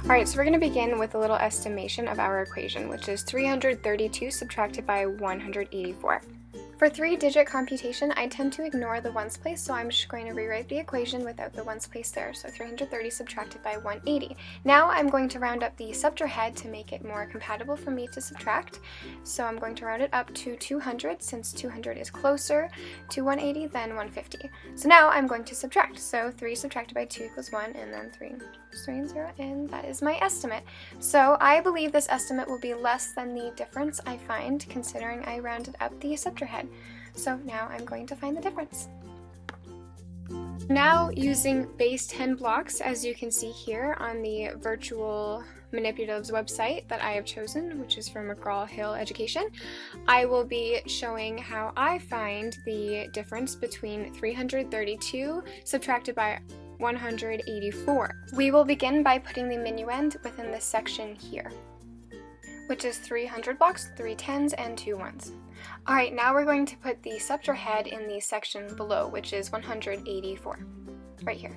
Alright, so we're going to begin with a little estimation of our equation, which is 332 subtracted by 184. For 3-digit computation, I tend to ignore the ones place, so I'm just going to rewrite the equation without the ones place there. So 330 subtracted by 180. Now I'm going to round up the subtrahead to make it more compatible for me to subtract. So I'm going to round it up to 200, since 200 is closer to 180 than 150. So now I'm going to subtract. So 3 subtracted by 2 equals 1, and then 3 and 0, and that is my estimate. So I believe this estimate will be less than the difference I find, considering I rounded up the subtrahead. So now I'm going to find the difference. Now using base 10 blocks, as you can see here on the virtual manipulatives website that I have chosen, which is from McGraw-Hill Education, I will be showing how I find the difference between 332 subtracted by 184. We will begin by putting the minuend within this section here, which is 300 blocks, 3 10s, and 2 1s. Alright, now we're going to put the subtrahead in the section below, which is 184, right here.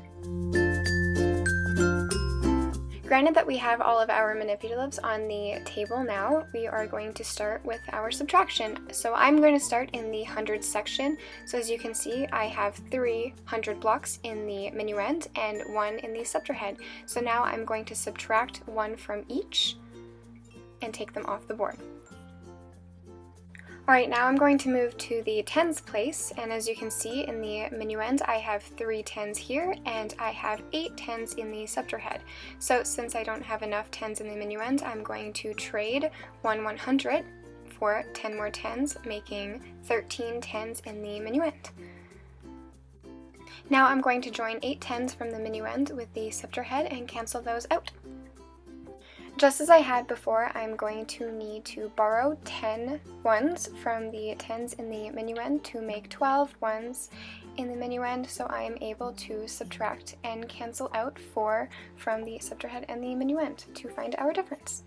Granted that we have all of our manipulatives on the table now, we are going to start with our subtraction. So I'm going to start in the hundreds section. So as you can see, I have 300 blocks in the minuend and 1 in the subtrahead. So now I'm going to subtract 1 from each and take them off the board. Alright, now I'm going to move to the tens place, and as you can see in the minuend, I have 3 10s here, and I have 8 10s in the subtrahead. So since I don't have enough 10s in the minuend, I'm going to trade 1 100 for 10 more 10s, making 13 10s in the minuend. Now I'm going to join 8 10s from the minuend with the subtrahead and cancel those out. Just as I had before, I'm going to need to borrow 10 1s from the 10s in the minuend to make 12 1s in the minuend, so I am able to subtract and cancel out 4 from the subtrahead and the minuend to find our difference.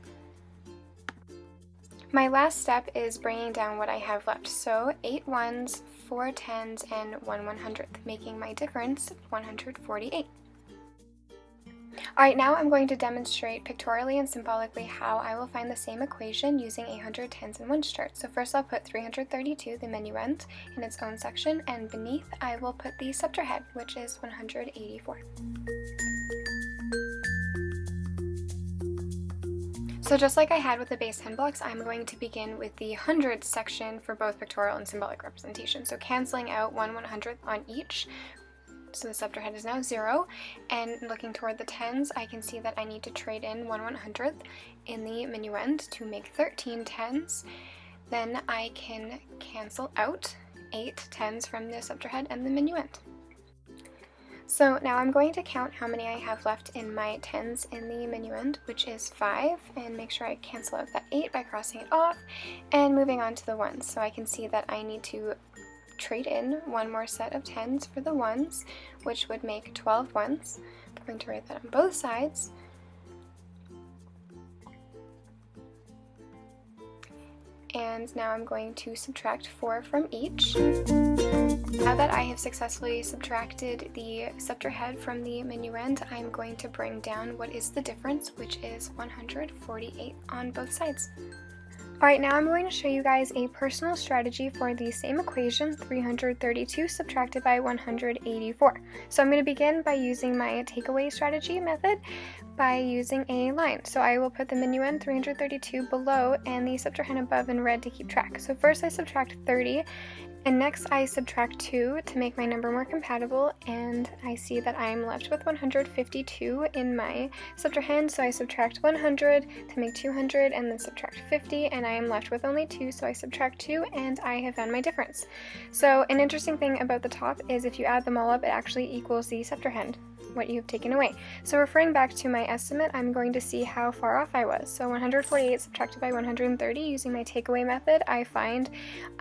My last step is bringing down what I have left, so 8 1s, 4 10s, and 1 100th, making my difference 148. Alright, now I'm going to demonstrate pictorially and symbolically how I will find the same equation using 100 10s and 1s chart. So first I'll put 332, the minuend, in its own section, and beneath I will put the subtrahead, which is 184. So just like I had with the base 10 blocks, I'm going to begin with the hundreds section for both pictorial and symbolic representation. So canceling out 1 100th on each. So the subtrahead is now 0, and looking toward the 10s, I can see that I need to trade in 1 100th in the minuend to make 13 10s. Then I can cancel out 8 10s from the subtrahead and the minuend. So now I'm going to count how many I have left in my 10s in the minuend, which is 5, and make sure I cancel out that 8 by crossing it off, and moving on to the 1s. So I can see that I need to trade in 1 more set of 10s for the 1s, which would make 12 1s. I'm going to write that on both sides. And now I'm going to subtract 4 from each. Now that I have successfully subtracted the subtrahead from the minuend, I'm going to bring down what is the difference, which is 148 on both sides. Alright, now I'm going to show you guys a personal strategy for the same equation, 332 subtracted by 184. So I'm going to begin by using my takeaway strategy method by using a line. So I will put the minuend 332 below and the subtrahend above in red to keep track. So first I subtract 30, and next I subtract 2 to make my number more compatible, and I see that I'm left with 152 in my subtrahend, so I subtract 100 to make 200, and then subtract 50, and I am left with only 2, so I subtract 2, and I have found my difference. So an interesting thing about the top is if you add them all up, it actually equals the subtrahend, what you've taken away. So referring back to my estimate, I'm going to see how far off I was. So 148 subtracted by 130, using my takeaway method, I find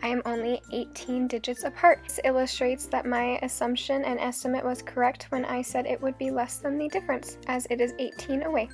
I am only 18 digits apart. This illustrates that my assumption and estimate was correct when I said it would be less than the difference, as it is 18 away.